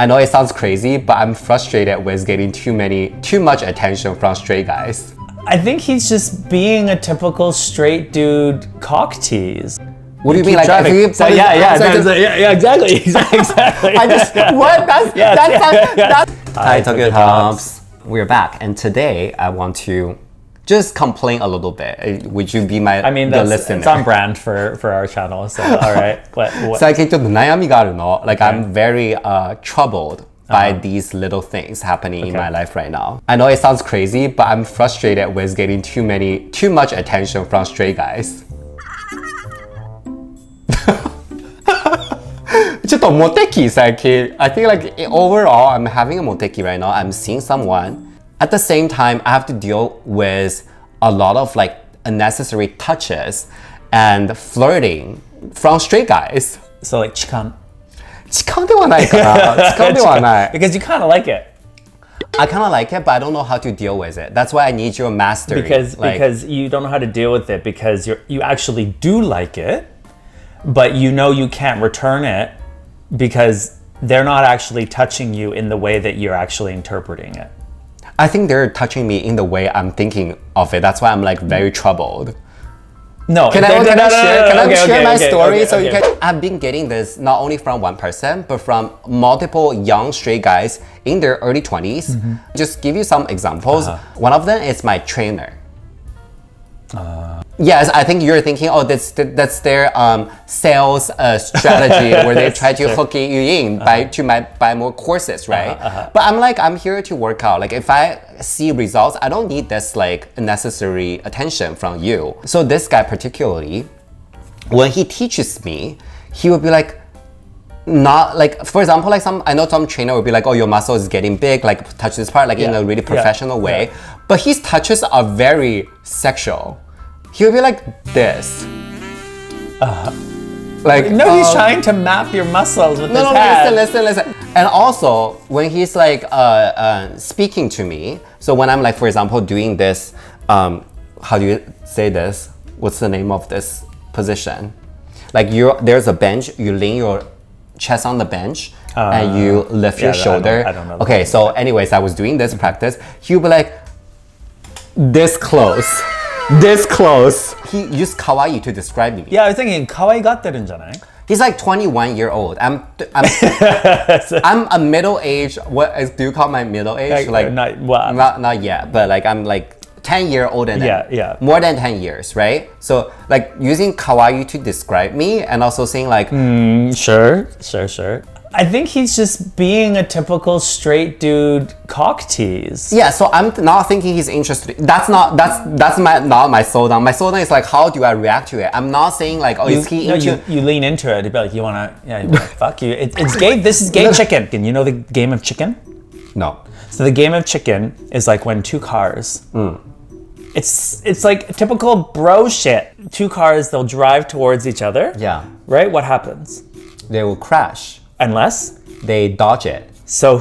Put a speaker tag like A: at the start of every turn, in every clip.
A: I know it sounds crazy, but I'm frustrated with getting too much attention from straight guys.
B: I think he's just being a typical straight dude cock tease.
A: What do you mean? Like, if you put
B: yeah, exactly.
A: I just, what? That's Hi, Tokyo Tops. We're back, and today I want to just complain a little bit. Would you be the listener?
B: It's on brand for our channel, so all right. What?
A: 最近ちょっと悩みがあるの. Like, I'm very troubled by these little things happening in my life right now. I know it sounds crazy, but I'm frustrated with getting too much attention from straight guys. ちょっとモテ期最近. I think like overall I'm having a moteki right now. I'm seeing someone. At the same time, I have to deal with a lot of like unnecessary touches and flirting from straight guys.
B: So like chikan.
A: 痴漢ではないかな。痴漢ではない。
B: Because you kind of like it.
A: I kind of like it, but I don't know how to deal with it. That's why I need your mastery.
B: Because you don't know how to deal with it because you actually do like it, but you know you can't return it because they're not actually touching you in the way that you're actually interpreting it.
A: I think they're touching me in the way I'm thinking of it. That's why I'm like very troubled.
B: No,
A: can I share my story? I've been getting this not only from one person, but from multiple young straight guys in their early 20s. Just give you some examples. One of them is my trainer. Yes, I think you're thinking, oh, that's their sales strategy where they try to hook you in buy more courses, right? But I'm here to work out. Like if I see results, I don't need this like unnecessary attention from you. So this guy particularly, when he teaches me, he would be like, not like, for example, like I know some trainer would be like, oh, your muscle is getting big, like touch this part, like in a really professional way. But his touches are very sexual. He would be like this. Like
B: no, he's trying to map your muscles with his head.
A: Listen. And also when he's like speaking to me, so when I'm like, for example, doing this, how do you say this? What's the name of this position? Like there's a bench, you lean your chest on the bench and you lift your shoulder.
B: I don't know.
A: Okay, so anyways, I was doing this practice. He would be like this close. This close. He used kawaii to describe me.
B: Yeah, I was thinking kawaii gatteru janai?
A: He's like 21-year-old. I'm a middle age. Do you call my middle age? Like not yet, but like I'm like 10-year-old and more than 10 years, right? So like using kawaii to describe me and also saying like
B: sure. I think he's just being a typical straight dude cock tease.
A: Yeah, so I'm not thinking he's interested. That's not my soul down. My soul down is like, how do I react to it? I'm not saying like, oh, is he into?
B: You lean into it. You'd be like, you wanna fuck you. It's gay. This is gay chicken. And you know the game of chicken?
A: No.
B: So the game of chicken is like when two cars. It's like typical bro shit. Two cars, they'll drive towards each other.
A: Yeah.
B: Right? What happens?
A: They will crash.
B: Unless
A: they dodge it.
B: So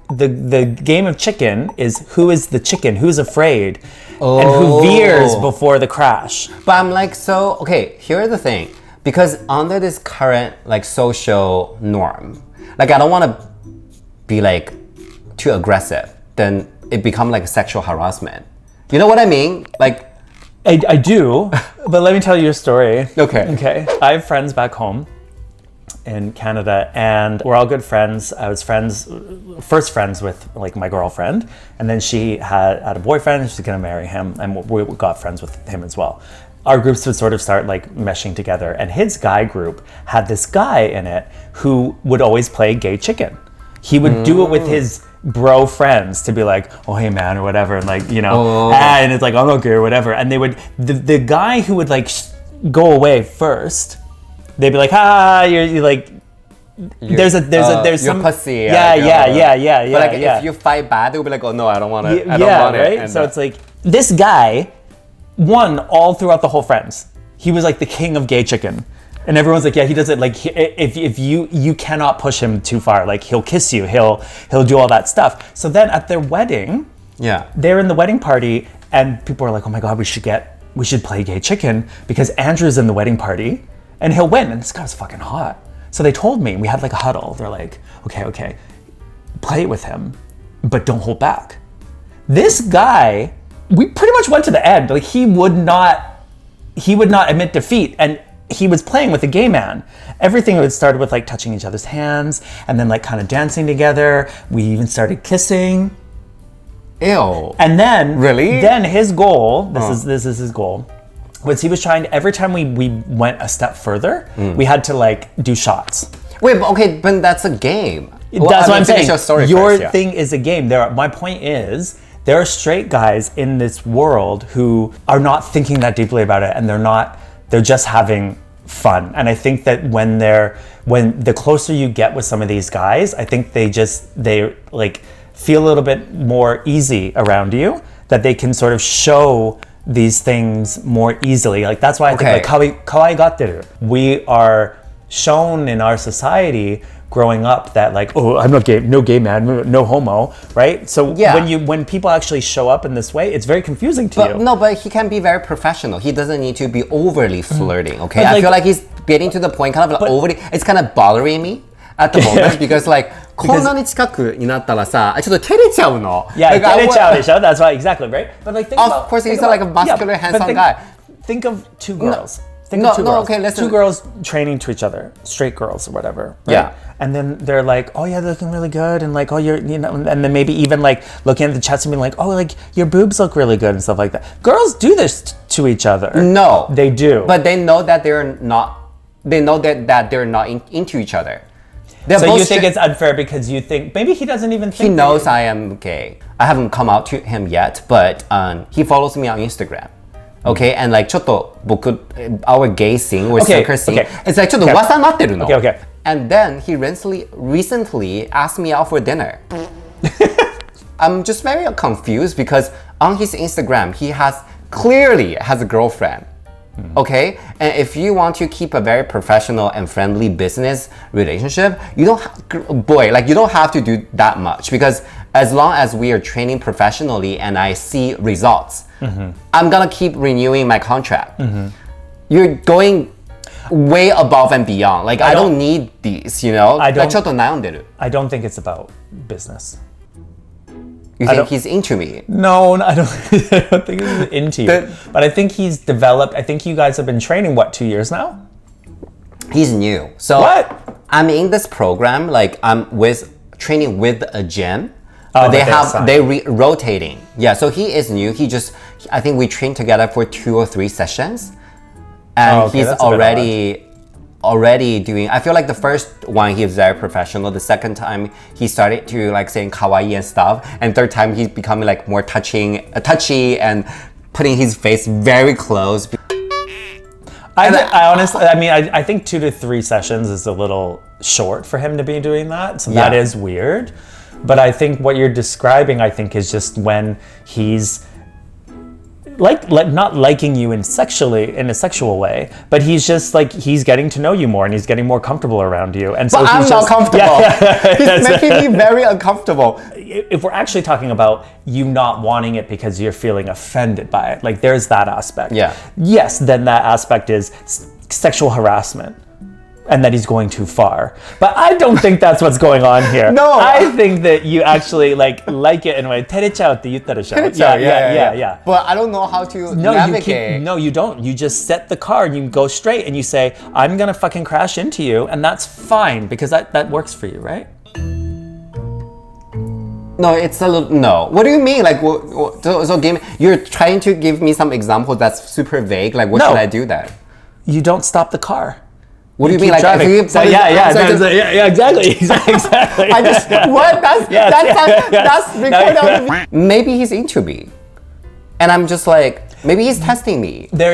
B: the game of chicken is who is the chicken, who's afraid, and who veers before the crash.
A: But I'm like, so, okay, here's the thing. Because under this current like social norm, like I don't want to be like too aggressive, then it become like sexual harassment. You know what I mean? Like
B: I do, but let me tell you a story.
A: Okay.
B: I have friends back home in Canada and we're all good friends. I was first friends with like my girlfriend, and then she had a boyfriend and she's gonna marry him, and we got friends with him as well. Our groups would sort of start like meshing together, and his guy group had this guy in it who would always play gay chicken. He would do it with his bro friends to be like, oh hey man, or whatever, and like, you know, and it's like, I'm okay or whatever, and they would the guy who would like go away first, they'd be like, you're like, there's some
A: pussy.
B: Yeah.
A: But like if you fight bad, they'll be like, oh no, I don't want it. I don't want
B: right?
A: it.
B: So it's like this guy won all throughout the whole friends. He was like the king of gay chicken. And everyone's like, yeah, he does it. Like, if you cannot push him too far. Like, he'll kiss you. He'll do all that stuff. So then at their wedding, they're in the wedding party, and people are like, oh my god, we should play gay chicken because Andrew's in the wedding party, and he'll win. And this guy's fucking hot. So they told me, we had like a huddle. They're like, okay, play it with him, but don't hold back. This guy, we pretty much went to the end. Like he would not admit defeat, and he was playing with a gay man. Everything would start with like touching each other's hands and then like kind of dancing together. We even started kissing.
A: Ew.
B: And then
A: really?
B: Then his goal, this is his goal, was he was trying to, every time we went a step further, we had to like do shots.
A: Wait, but that's a game.
B: That's what I'm saying. Your
A: first,
B: thing is a game. My point is, there are straight guys in this world who are not thinking that deeply about it, and they're just having fun. And I think that when the closer you get with some of these guys, I think they like feel a little bit more easy around you, that they can sort of show these things more easily. Like that's why I think like kawaigateru. We are shown in our society growing up that like, oh, I'm not gay, no gay man, no homo, right? So when people actually show up in this way, it's very confusing to you.
A: No, but he can be very professional. He doesn't need to be overly flirting, okay? I feel like he's getting to the point kind of like overly, it's kind of bothering me at the moment because like, こんなに近くになったらさ、ちょっと照れちゃうの。
B: Yeah, like, 照れちゃうでしょ? That's why, exactly, right? But like, think
A: of course, he's like a muscular, handsome guy.
B: Think of two girls. Think of two girls.
A: Okay, listen.
B: Two girls training to each other, straight girls or whatever. Right?
A: Yeah.
B: And then they're like, oh yeah, they're looking really good, and like, oh, and then maybe even like looking at the chest and being like, oh, like your boobs look really good and stuff like that. Girls do this to each other.
A: No,
B: they do.
A: But they know that they're not. They know that they're not into each other.
B: So you think it's unfair because you think maybe he doesn't even think
A: he knows I am gay. I haven't come out to him yet, but he follows me on Instagram. Okay, and like ちょっと僕 our gay scene or soccer scene, it's like ちょっと噂になってるの。
B: Okay.
A: And then he recently asked me out for dinner. I'm just very confused because on his Instagram he clearly has a girlfriend. Okay, and if you want to keep a very professional and friendly business relationship, you don't have to do that much, because as long as we are training professionally and I see results, I'm gonna keep renewing my contract. You're going way above and beyond. Like I don't need these, you know. I don't
B: think it's about business.
A: You think he's into me?
B: No, I don't think he's into you. But I think he's developed. I think you guys have been training, 2 years now?
A: He's new. So
B: what?
A: I'm in this program, like I'm training with a gym. But they rotating. Yeah, so he is new. I think we trained together for 2 or 3 sessions. And he's already doing, I feel like the first one he was very professional. The second time he started to like saying kawaii and stuff, and third time he's becoming like more touchy and putting his face very close.
B: I honestly, I mean, I think 2 to 3 sessions is a little short for him to be doing that, so that is weird. But I think what you're describing, I think, is just when he's like not liking you in a sexual way, but he's just like, he's getting to know you more and he's getting more comfortable around you. And so
A: I'm not comfortable. He's making me very uncomfortable.
B: If we're actually talking about you not wanting it because you're feeling offended by it, like there's that aspect.
A: Yeah.
B: Yes, then that aspect is sexual harassment. And that he's going too far. But I don't think that's what's going on here.
A: No.
B: I think that you actually like it in a way. 照れちゃうって言ったでしょ? Yeah.
A: But I don't know how to navigate.
B: No, you don't. You just set the car and you go straight and you say, I'm gonna fucking crash into you, and that's fine because that works for you, right?
A: No, it's a little, no. What do you mean? Like, you're trying to give me some example that's super vague. Like, what should I do then?
B: You don't stop the car.
A: What do you mean? Like,
B: exactly.
A: I just, what? That's recorded. Maybe he's into me, and I'm just like, maybe he's testing me.
B: That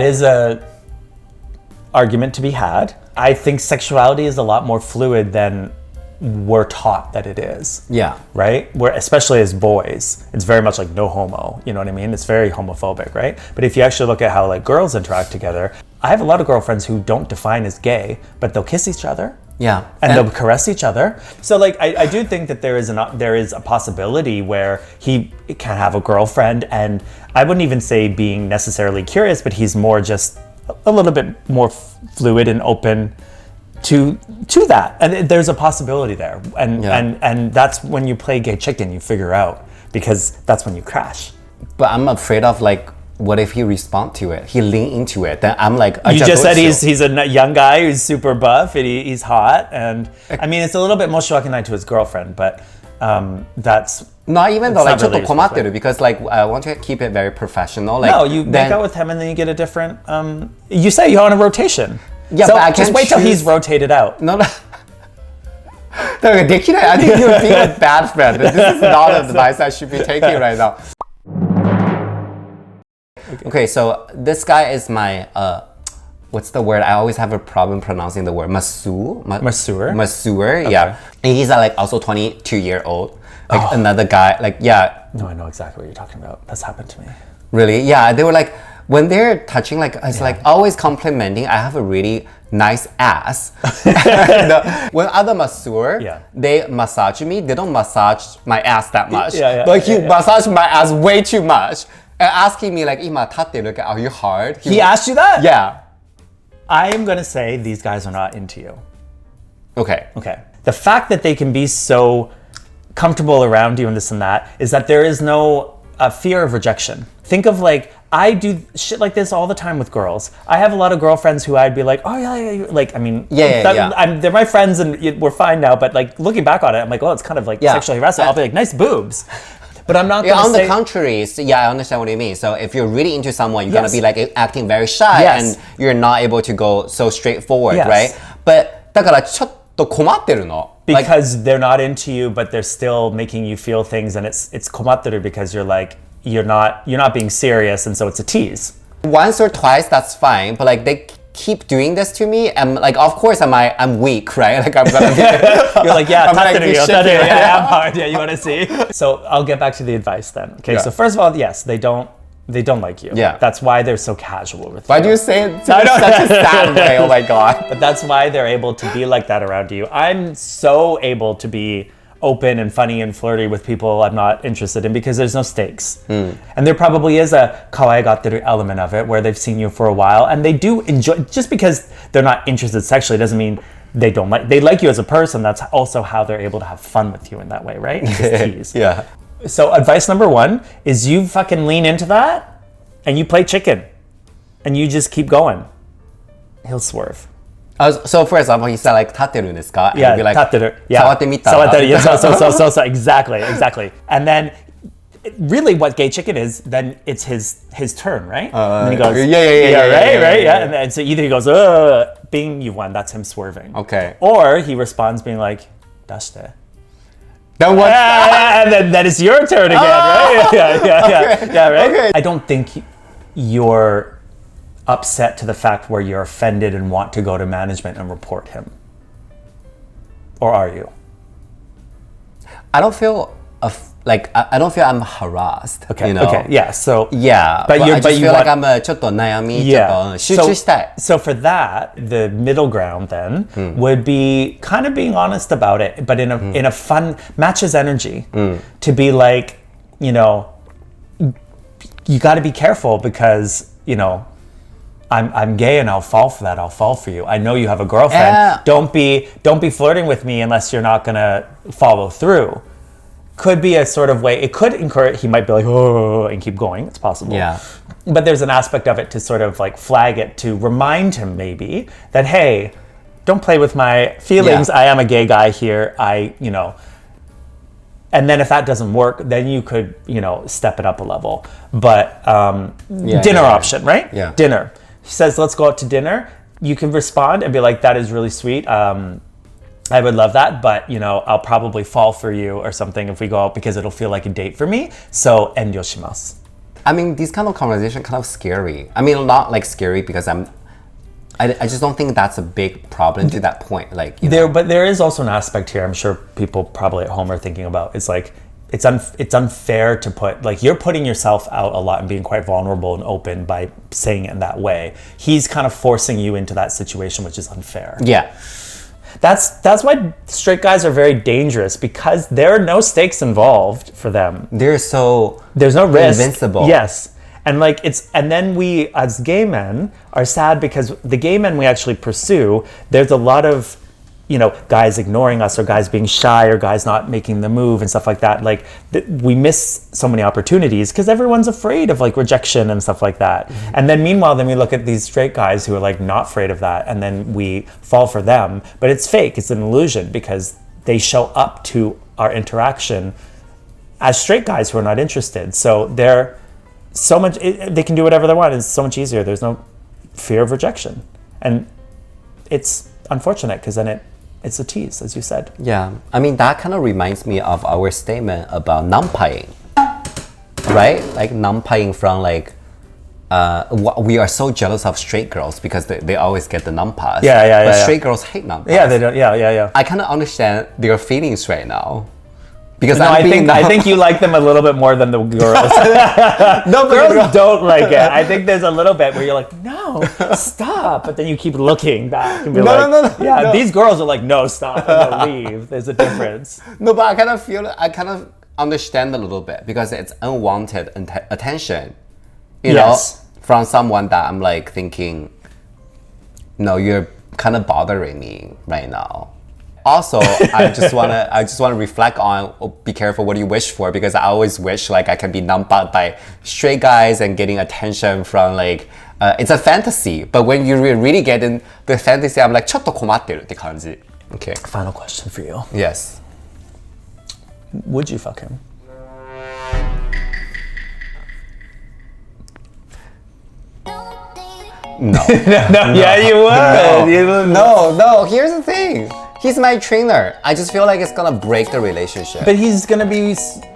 B: is a argument to be had. I think sexuality is a lot more fluid than we're taught that it is.
A: Yeah.
B: Right? Where, especially as boys, it's very much like no homo. You know what I mean? It's very homophobic, right? But if you actually look at how like girls interact together, I have a lot of girlfriends who don't define as gay, but they'll kiss each other.
A: Yeah.
B: And they'll caress each other. So like, I do think that there is a possibility where he can have a girlfriend, and I wouldn't even say being necessarily curious, but he's more just a little bit more fluid and open to that, and there's a possibility there, and that's when you play gay chicken, you figure out, because that's when you crash.
A: But I'm afraid of like, what if he respond to it? He lean into it. Then I'm like,
B: you just said he's a young guy who's super buff and he's hot, and I mean it's a little bit more shocking to his girlfriend, but that's
A: not even though like
B: not really
A: ちょっと困ってる because like I want to keep it very professional. Like,
B: no, you make out with him and then you get a different. You say you're on a rotation.
A: Yeah,
B: so
A: but I can't
B: just wait till he's rotated out.
A: No. だからできない I think you're being a bad friend. This is not advice I should be taking right now. Okay, so this guy is my what's the word? I always have a problem pronouncing the word masseur.
B: Masseur.
A: Yeah. And he's like also 22-year-old. Like another guy. Like yeah.
B: No, I know exactly what you're talking about. That's happened to me.
A: Really? Yeah. They were like when they're touching, like it's like always complimenting. I have a really nice ass. When other masseur, they massage me. They don't massage my ass that much. But he massaged my ass way too much. And asking me like, "Ima tate look, are you hard?"
B: He asked you that?
A: Yeah.
B: I am gonna say these guys are not into you.
A: Okay.
B: The fact that they can be so comfortable around you and this and that is that there is no fear of rejection. Think of like, I do shit like this all the time with girls. I have a lot of girlfriends who I'd be like, oh yeah. Like, I mean, they're my friends and we're fine now. But like looking back on it, I'm like, oh, it's kind of like sexual harassment. I'll be like, nice boobs. But I'm not gonna
A: on the contrary, so I understand what you mean. So if you're really into someone, you're gonna be like acting very shy and you're not able to go so straightforward, right? But だからちょっと困ってるの.
B: Because they're not into you, but they're still making you feel things, and it's komatteru because you're like you're not being serious, and so it's a tease.
A: Once or twice, that's fine, but like they keep doing this to me, and like of course I'm weak, right? Like I'm gonna be
B: you're like I'm hard. Yeah, you want to see? So I'll get back to the advice then. Okay, so first of all, yes, they don't like you.
A: Yeah.
B: That's why they're so casual with you.
A: Why do you say it in such a sad way? Oh my god.
B: But that's why they're able to be like that around you. I'm so able to be open and funny and flirty with people I'm not interested in because there's no stakes. And there probably is a kawaii-gateru element of it where they've seen you for a while and they do enjoy, just because they're not interested sexually doesn't mean they like you as a person. That's also how they're able to have fun with you in that way, right? Just tease.
A: Yeah.
B: So advice number 1 is you fucking lean into that and you play chicken and you just keep going. He'll swerve.
A: So for example, he said like 立ってるんですか?
B: Yeah,
A: and be like,
B: 立ってる.
A: Yeah. 触ってみたら?
B: 触ってる. Yeah, so, exactly. And then really what gay chicken is, then it's his turn, right? And then he goes, right? Yeah. And then so either he goes, bing, you won. That's him swerving.
A: Okay.
B: Or he responds being like, 出して.
A: Then what?
B: And then it's your turn again, right? Yeah, right?
A: Okay.
B: I don't think you're upset to the fact where you're offended and want to go to management and report him. Or are you?
A: I don't feel I don't feel I'm harassed.
B: Okay.
A: You know?
B: Okay. Yeah. So.
A: Yeah. But I just feel like I'm ちょっと悩み 集中したい.
B: So for that, the middle ground then would be kind of being honest about it, but in a fun matches energy to be like, you know, you got to be careful because you know. I'm gay and I'll fall for that. I'll fall for you. I know you have a girlfriend. Don't be flirting with me unless you're not gonna follow through. Could be a sort of way. It could encourage. He might be like, oh, and keep going. It's possible.
A: Yeah.
B: But there's an aspect of it to sort of like flag it to remind him maybe that hey, don't play with my feelings. I am a gay guy here. And then if that doesn't work, then you could step it up a level. But dinner option, right?
A: Yeah.
B: Dinner. He says, let's go out to dinner. You can respond and be like, that is really sweet. I would love that, but I'll probably fall for you or something if we go out because it'll feel like a date for me. So, enryo shimasu.
A: I mean, these kind of conversations kind of scary. I mean, not like scary because I just don't think that's a big problem to that point. Like
B: But there is also an aspect here. I'm sure people probably at home are thinking about. It's like it's unfair to put like you're putting yourself out a lot and being quite vulnerable and open by saying it in that way. He's kind of forcing you into that situation, which is unfair.
A: Yeah.
B: That's why straight guys are very dangerous because there are no stakes involved for them.
A: There's no
B: risk.
A: Invincible.
B: Yes. And like and then we as gay men are sad because the gay men we actually pursue, there's a lot of, you know, guys ignoring us or guys being shy or guys not making the move and stuff like that. Like we miss so many opportunities because everyone's afraid of like rejection and stuff like that. And then meanwhile, then we look at these straight guys who are like not afraid of that, and then we fall for them, but it's fake. It's an illusion because they show up to our interaction as straight guys who are not interested. So they're so much, they can do whatever they want. It's so much easier. There's no fear of rejection. And it's unfortunate because then it's a tease, as you said.
A: Yeah, I mean, that kind of reminds me of our statement about nampaying, right? Like nampaying from like, we are so jealous of straight girls because they always get the nampas. But straight girls hate nampas.
B: Yeah, they don't. Yeah.
A: I kind of understand their feelings right now. Because
B: no, I think you like them a little bit more than the girls.
A: No,
B: girls don't like it. I think there's a little bit where you're like, no, stop. But then you keep looking back and be no. These girls are like, no, stop, and they'll leave. There's a difference.
A: No, but I kind of understand a little bit because it's unwanted attention, you know, from someone that I'm like thinking, no, you're kind of bothering me right now. Also, I just wanna reflect on, be careful what you wish for, because I always wish like I can be nampad by straight guys and getting attention from like, it's a fantasy, but when you really get in the fantasy, I'm like, ちょっと困ってるって感じ. Okay.
B: Final question for you.
A: Yes.
B: Would you fuck him?
A: No.
B: No. Yeah, you would.
A: No. Here's the thing. He's my trainer. I just feel like it's gonna break the relationship.
B: But he's gonna be